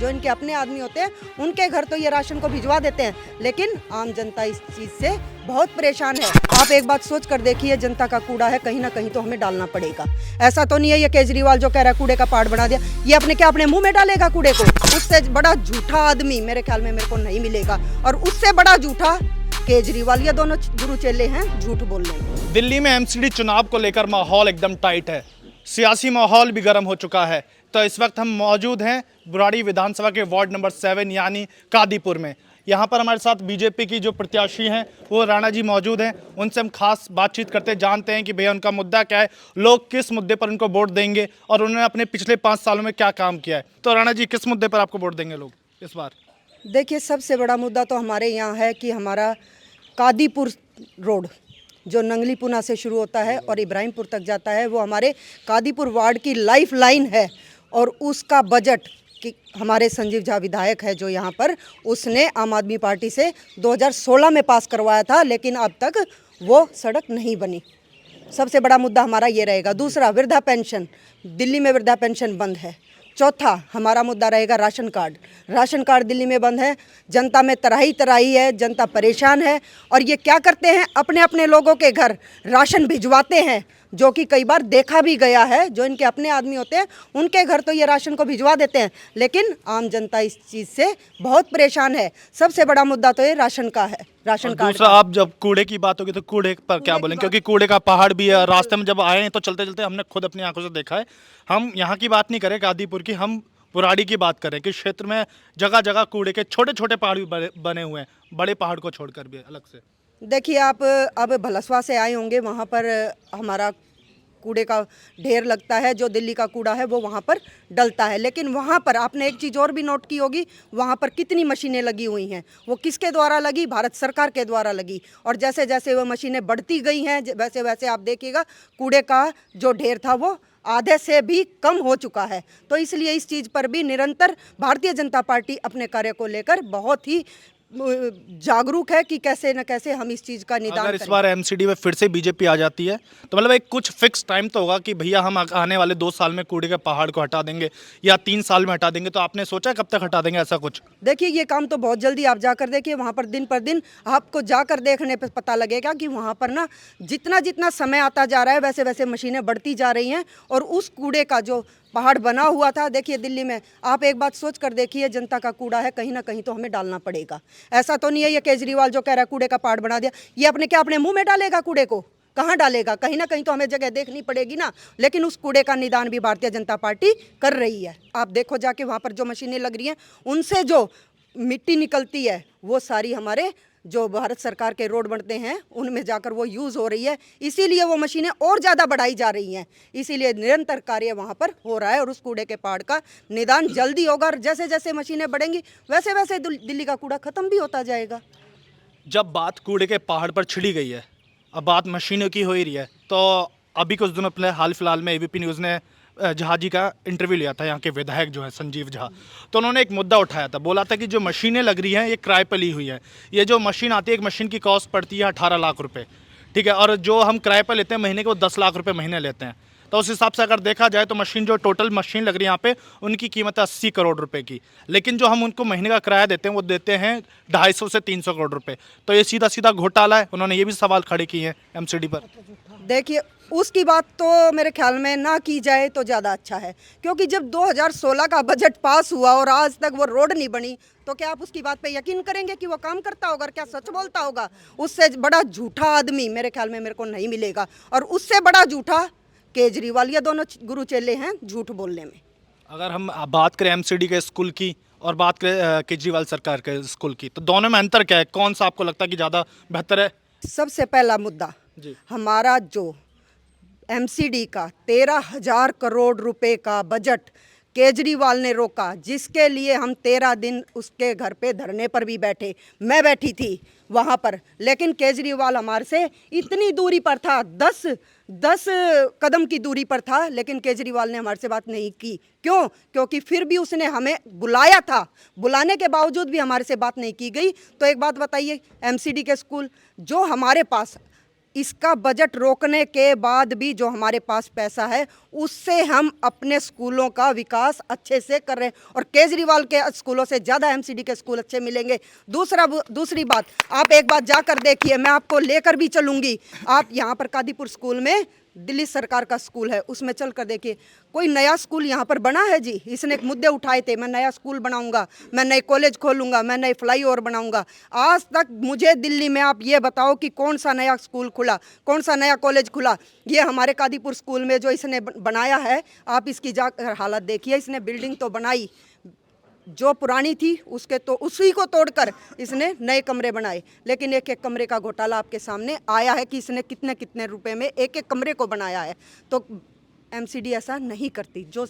जो इनके अपने आदमी होते हैं उनके घर तो ये राशन को भिजवा देते हैं, लेकिन आम जनता इस चीज़ से बहुत परेशान है। आप एक बात सोच कर देखिए, जनता का कूड़ा है, कहीं ना कहीं तो हमें डालना पड़ेगा। ऐसा तो नहीं है ये केजरीवाल जो कह रहा है कूड़े का पहाड़ बना दिया, ये अपने मुंह में डालेगा कूड़े को। उससे बड़ा झूठा आदमी मेरे ख्याल में मेरे को नहीं मिलेगा, और उससे बड़ा झूठा केजरीवाल। ये दोनों गुरु चेले हैं झूठ बोलने में। दिल्ली में एमसीडी चुनाव को लेकर माहौल एकदम टाइट है, सियासी माहौल भी गर्म हो चुका है। तो इस वक्त हम मौजूद हैं बुराड़ी विधानसभा के वार्ड नंबर 7 यानी कादीपुर में। यहाँ पर हमारे साथ बीजेपी की जो प्रत्याशी हैं वो राणा जी मौजूद हैं। उनसे हम खास बातचीत करते जानते हैं कि भैया उनका मुद्दा क्या है, लोग किस मुद्दे पर उनको वोट देंगे और उन्होंने अपने पिछले 5 सालों में क्या काम किया है। तो राणा जी, किस मुद्दे पर आपको वोट देंगे लोग इस बार? देखिए, सबसे बड़ा मुद्दा तो हमारे यहाँ है कि हमारा कादीपुर रोड जो नंगली पुना से शुरू होता है और इब्राहिमपुर तक जाता है, वो हमारे कादीपुर वार्ड की लाइफ लाइन है। और उसका बजट कि हमारे संजीव झा विधायक है जो यहाँ पर, उसने आम आदमी पार्टी से 2016 में पास करवाया था, लेकिन अब तक वो सड़क नहीं बनी। सबसे बड़ा मुद्दा हमारा ये रहेगा। दूसरा, वृद्धा पेंशन, दिल्ली में वृद्धा पेंशन बंद है। चौथा हमारा मुद्दा रहेगा ration card. Ration card Delhi में बंद है, जनता में तराही तराही है, जनता परेशान है। और ये क्या करते हैं, अपने अपने लोगों के घर राशन भिजवाते हैं, जो कि कई बार देखा भी गया है। जो इनके अपने आदमी होते हैं उनके घर तो ये राशन को भिजवा देते हैं, लेकिन आम जनता इस चीज़ से बहुत परेशान है। सबसे बड़ा मुद्दा तो ये राशन का है, राशन कार्ड। दूसरा, आप जब कूड़े की बात होगी तो कूड़े पर क्या बोलेंगे, क्योंकि कूड़े का पहाड़ भी है। रास्ते में जब आए हैं तो चलते चलते हमने खुद अपनी आंखों से देखा है। हम यहाँ की बात नहीं करें कादीपुर की, हम बुराड़ी की बात करें कि क्षेत्र में जगह जगह कूड़े के छोटे छोटे पहाड़ भी बने हुए हैं, बड़े पहाड़ को छोड़कर भी अलग से। देखिए, आप अब भलसवा से आए होंगे, वहाँ पर हमारा कूड़े का ढेर लगता है। जो दिल्ली का कूड़ा है वो वहाँ पर डलता है, लेकिन वहाँ पर आपने एक चीज़ और भी नोट की होगी, वहाँ पर कितनी मशीनें लगी हुई हैं। वो किसके द्वारा लगी? भारत सरकार के द्वारा लगी। और जैसे जैसे वो मशीनें बढ़ती गई हैं, वैसे वैसे आप देखिएगा कूड़े का जो ढेर था वो आधे से भी कम हो चुका है। तो इसलिए इस चीज़ पर भी निरंतर भारतीय जनता पार्टी अपने कार्य को लेकर बहुत ही जागरूक है कि कैसे न कैसे हम इस चीज़ का निदान अगर इस बार एमसीडी में फिर से बीजेपी आ जाती है तो मतलब एक कुछ फिक्स टाइम तो होगा कि भैया हम आने वाले 2 साल में कूड़े के पहाड़ को हटा देंगे या 3 साल में हटा देंगे। तो आपने सोचा कब तक हटा देंगे ऐसा कुछ? देखिए, ये काम तो बहुत जल्दी आप जाकर देखिए, वहाँ पर दिन पर दिन आपको जाकर देखने पर पता लगेगा कि वहाँ पर ना जितना जितना समय आता जा रहा है वैसे वैसे मशीनें बढ़ती जा रही हैं। और उस कूड़े का जो पहाड़ बना हुआ था, देखिए दिल्ली में, आप एक बात सोच कर देखिए, जनता का कूड़ा है, कहीं ना कहीं तो हमें डालना पड़ेगा। ऐसा तो नहीं है ये केजरीवाल जो कह रहा है कूड़े का पहाड़ बना दिया, ये अपने मुंह में डालेगा कूड़े को। कहाँ डालेगा? कहीं ना कहीं तो हमें जगह देखनी पड़ेगी ना। लेकिन उस कूड़े का निदान भी भारतीय जनता पार्टी कर रही है। आप देखो जाके वहाँ पर जो मशीनें लग रही हैं, उनसे जो मिट्टी निकलती है वो सारी हमारे जो भारत सरकार के रोड बनते हैं उनमें जाकर वो यूज़ हो रही है। इसीलिए वो मशीनें और ज़्यादा बढ़ाई जा रही हैं। इसीलिए निरंतर कार्य वहाँ पर हो रहा है और उस कूड़े के पहाड़ का निदान जल्दी होगा। और जैसे जैसे मशीनें बढ़ेंगी वैसे वैसे दिल्ली का कूड़ा ख़त्म भी होता जाएगा। जब बात कूड़े के पहाड़ पर छिड़ी गई है, अब बात मशीनों की हो ही रही है, तो अभी कुछ दिनों पहले हाल फिलहाल में एबीपी न्यूज़ ने झा जी का इंटरव्यू लिया था, यहाँ के विधायक जो है संजीव झा। तो उन्होंने एक मुद्दा उठाया था, बोला था कि जो मशीनें लग रही हैं ये किराए पर ली हुई है। ये जो मशीन आती है, एक मशीन की कॉस्ट पड़ती है 18 लाख रुपए, ठीक है, और जो हम किराए पर लेते हैं महीने के, वो 10 लाख रुपए महीने लेते हैं। तो उस हिसाब से अगर देखा जाए तो मशीन, जो टोटल मशीन लग रही है यहाँ पे, उनकी कीमत है 80 करोड़ रुपए की। लेकिन जो हम उनको महीने का किराया देते हैं वो देते हैं 250 से 300 करोड़ रुपए। तो ये सीधा सीधा घोटाला है। उन्होंने ये भी सवाल खड़े किए हैं एमसीडी पर। देखिए, उसकी बात तो मेरे ख्याल में ना की जाए तो ज़्यादा अच्छा है, क्योंकि जब 2016 का बजट पास हुआ और आज तक वो रोड नहीं बनी, तो क्या आप उसकी बात पे यकीन करेंगे कि वो काम करता होगा? क्या सच बोलता होगा? उससे बड़ा झूठा आदमी मेरे ख्याल में मेरे को नहीं मिलेगा। और उससे बड़ा झूठा केजरीवाल। ये दोनों गुरु चेले हैं झूठ बोलने में। अगर हम बात करें एमसीडी के स्कूल की और बात करें केजरीवाल सरकार के स्कूल की, तो दोनों में अंतर क्या है? कौन सा आपको लगता है कि ज़्यादा बेहतर है? सबसे पहला मुद्दा जी, हमारा जो एमसीडी का 13,000 करोड़ रुपए का बजट केजरीवाल ने रोका, जिसके लिए हम 13 दिन उसके घर पे धरने पर भी बैठे। मैं बैठी थी वहाँ पर, लेकिन केजरीवाल हमारे से इतनी दूरी पर था, 10 कदम की दूरी पर था, लेकिन केजरीवाल ने हमारे से बात नहीं की। क्यों? क्योंकि फिर भी उसने हमें बुलाया था, बुलाने के बावजूद भी हमारे से बात नहीं की गई। तो एक बात बताइए, एमसीडी के स्कूल जो हमारे पास इसका बजट रोकने के बाद भी जो हमारे पास पैसा है उससे हम अपने स्कूलों का विकास अच्छे से कर रहे हैं और केजरीवाल के स्कूलों से ज़्यादा एमसीडी के स्कूल अच्छे मिलेंगे। दूसरी बात, आप एक बार जाकर देखिए, मैं आपको लेकर भी चलूँगी। आप यहाँ पर कादीपुर स्कूल में, दिल्ली सरकार का स्कूल है, उसमें चल कर देखिए, कोई नया स्कूल यहाँ पर बना है जी? इसने मुद्दे उठाए थे, मैं नया स्कूल बनाऊंगा, मैं नए कॉलेज खोलूंगा, मैं नए फ्लाईओवर बनाऊंगा। आज तक मुझे दिल्ली में आप ये बताओ कि कौन सा नया स्कूल खुला, कौन सा नया कॉलेज खुला? ये हमारे कादीपुर स्कूल में जो इसने बनाया है, आप इसकी जाकर हालत देखिए। इसने बिल्डिंग तो बनाई, जो पुरानी थी उसके तो उसी को तोड़कर इसने नए कमरे बनाए, लेकिन एक एक कमरे का घोटाला आपके सामने आया है कि इसने कितने कितने रुपए में एक एक कमरे को बनाया है। तो एमसीडी ऐसा नहीं करती, जो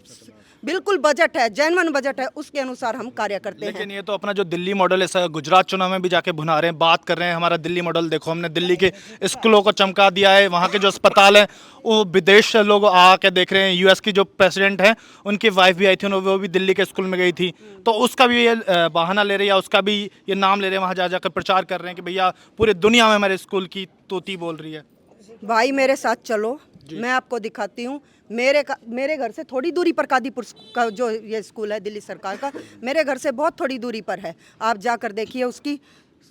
बिल्कुल बजट है, जेन्युइन बजट है, उसके अनुसार हम कार्य करते हैं। लेकिन ये तो अपना जो दिल्ली मॉडल है सर, गुजरात चुनाव में भी जाके भुना रहे हैं, बात कर रहे हैं हमारा दिल्ली मॉडल देखो, हमने दिल्ली के स्कूलों को चमका दिया है, वहाँ के जो अस्पताल हैं वो विदेश से लोग आके देख रहे हैं। यूएस की जो प्रेसिडेंट हैं उनकी वाइफ भी आई थी, वो भी दिल्ली के स्कूल में गई थी, तो उसका भी ये बहाना ले रहे हैं या उसका भी ये नाम ले रहे हैं, वहाँ जा जाकर प्रचार कर रहे हैं कि भैया पूरी दुनिया में हमारे स्कूल की तोती बोल रही है। भाई मेरे साथ चलो, मैं आपको दिखाती हूँ। मेरे घर से थोड़ी दूरी पर कादीपुर का जो ये स्कूल है दिल्ली सरकार का, मेरे घर से बहुत थोड़ी दूरी पर है। आप जाकर देखिए, उसकी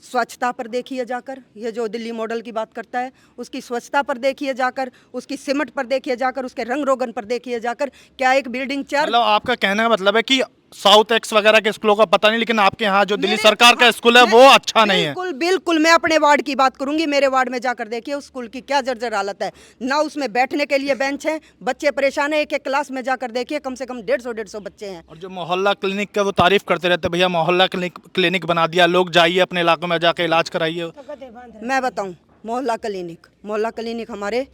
स्वच्छता पर देखिए जाकर, ये जो दिल्ली मॉडल की बात करता है उसकी स्वच्छता पर देखिए जाकर, उसकी सीमेंट पर देखिए जाकर, उसके रंग रोगन पर देखिए जाकर। क्या एक बिल्डिंग मतलब आपका कहने का मतलब है कि साउथ एक्स वगैरह के स्कूलों का पता नहीं, लेकिन आपके यहाँ जो दिल्ली सरकार का स्कूल है वो अच्छा नहीं है। बिल्कुल बिल्कुल, मैं अपने वार्ड की बात करूंगी। मेरे वार्ड में जाकर देखिए उस स्कूल की क्या जर्जर हालत है, ना उसमें बैठने के लिए बेंच है, बच्चे परेशान है। एक एक क्लास में जाकर देखिए कम से कम 150 बच्चे हैं। और जो मोहल्ला क्लिनिक का वो तारीफ करते रहते हैं, भैया मोहल्ला क्लिनिक बना दिया, लोग जाइए अपने इलाकों में जाकर इलाज कराइए। मैं बताऊं, मोहल्ला क्लिनिक हमारे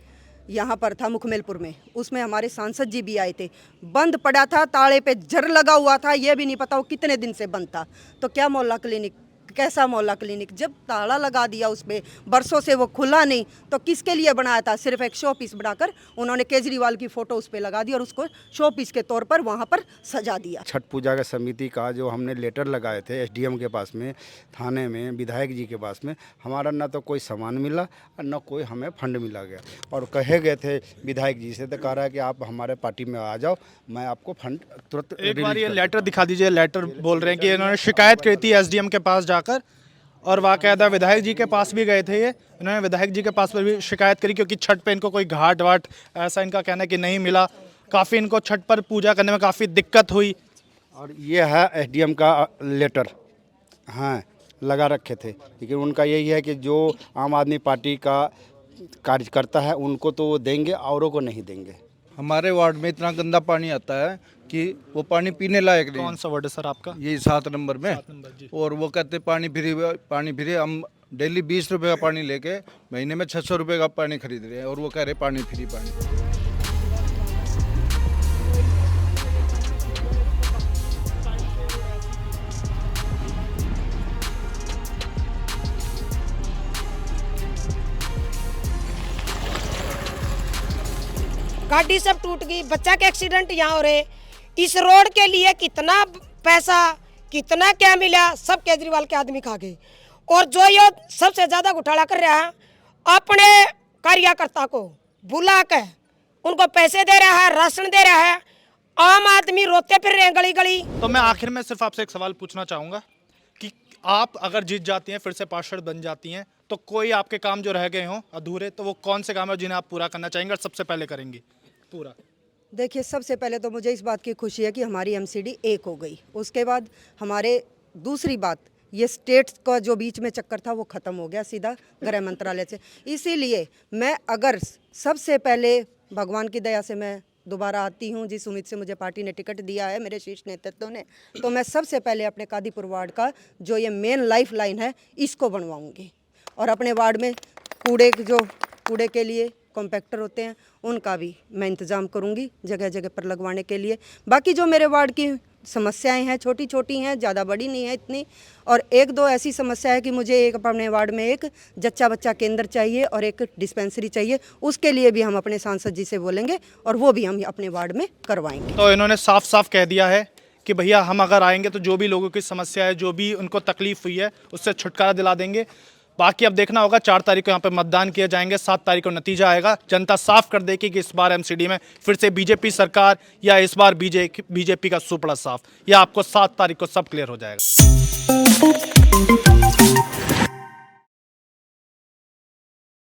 यहाँ पर था मुखमेलपुर में, उसमें हमारे सांसद जी भी आए थे, बंद पड़ा था, ताले पे जर लगा हुआ था, ये भी नहीं पता वो कितने दिन से बंद था। तो क्या मोहल्ला क्लिनिक, कैसा मोहल्ला क्लिनिक? जब ताला लगा दिया उस पर, बरसों से वो खुला नहीं, तो किसके लिए बनाया था? सिर्फ एक शो पीस बनाकर उन्होंने केजरीवाल की फ़ोटो उस पर लगा दी और उसको शो पीस के तौर पर वहाँ पर सजा दिया। छठ पूजा का समिति का जो हमने लेटर लगाए थे एसडीएम के पास में, थाने में, विधायक जी के पास में, हमारा ना तो कोई सामान मिला और ना कोई हमें फंड मिला गया। और कहे गए थे विधायक जी से, तो कह रहा है कि आप हमारे पार्टी में आ जाओ, मैं आपको फंड तुरंत एक बार ये लेटर दिखा दीजिए। लेटर बोल रहे हैं कि इन्होंने शिकायत की थी एसडीएम के पास जाकर, और बाकायदा विधायक जी के पास भी गए थे। ये इन्होंने विधायक जी के पास पर भी शिकायत करी, क्योंकि छठ पे इनको कोई घाट वाट ऐसा इनका कहना है कि नहीं मिला। काफ़ी इनको छठ पर पूजा करने में काफ़ी दिक्कत हुई। और ये है एसडीएम का लेटर, हाँ लगा रखे थे, लेकिन उनका यही है कि जो आम आदमी पार्टी का कार्यकर्ता है उनको तो वो देंगे, औरों को नहीं देंगे। हमारे वार्ड में इतना गंदा पानी आता है कि वो पानी पीने लायक नहीं। कौन सा वार्ड है सर आपका? यही 7 नंबर में। और वो कहते पानी फ्री। हम डेली 20 रुपए का पानी लेके महीने में 600 रुपए का पानी खरीद रहे हैं, और वो कह रहे पानी फ्री। गाड़ी सब टूट गई, बच्चा के एक्सीडेंट यहाँ हो रहे। इस रोड के लिए कितना पैसा, कितना क्या मिला, सब केजरीवाल के आदमी खा गए। और जो ये सबसे ज्यादा घोटाला कर रहा है, अपने कार्यकर्ता को बुला के उनको पैसे दे रहा है, राशन दे रहा है, आम आदमी रोते फिर रहे हैं गली गली। तो मैं आखिर में सिर्फ आपसे एक सवाल पूछना चाहूँगा कि आप अगर जीत जाती हैं, फिर से पार्षद बन जाती हैं, तो कोई आपके काम जो रह गए हों अधूरे, तो वो कौन से काम है जिन्हें आप पूरा करना चाहेंगे और सबसे पहले करेंगी पूरा? देखिए, सबसे पहले तो मुझे इस बात की खुशी है कि हमारी एमसीडी एक हो गई। उसके बाद हमारे दूसरी बात, ये स्टेट्स का जो बीच में चक्कर था वो ख़त्म हो गया सीधा गृह मंत्रालय से। इसीलिए मैं अगर सबसे पहले भगवान की दया से मैं दोबारा आती हूँ, जिस उम्मीद से मुझे पार्टी ने टिकट दिया है, मेरे शीर्ष नेतृत्व ने, तो मैं सबसे पहले अपने कादीपुर वार्ड का जो ये मेन लाइफ लाइन है इसको बनवाऊँगी। और अपने वार्ड में कूड़े के लिए कॉम्पैक्टर होते हैं, उनका भी मैं इंतज़ाम करूंगी जगह जगह पर लगवाने के लिए। बाकी जो मेरे वार्ड की समस्याएं हैं, छोटी छोटी हैं, ज़्यादा बड़ी नहीं है इतनी। और एक दो ऐसी समस्या है कि मुझे एक अपने वार्ड में एक जच्चा बच्चा केंद्र चाहिए और एक डिस्पेंसरी चाहिए। उसके लिए भी हम अपने सांसद जी से बोलेंगे और वो भी हम अपने वार्ड में करवाएंगे। तो इन्होंने साफ साफ कह दिया है कि भैया हम अगर आएंगे तो जो भी लोगों की समस्या है, जो भी उनको तकलीफ हुई है, उससे छुटकारा दिला देंगे। बाकी अब देखना होगा, 4 तारीख को यहाँ पे मतदान किए जाएंगे, 7 तारीख को नतीजा आएगा। जनता साफ कर देगी कि इस बार एमसीडी में फिर से बीजेपी सरकार या इस बार बीजेपी का सुपड़ा साफ। यह आपको 7 तारीख को सब क्लियर हो जाएगा।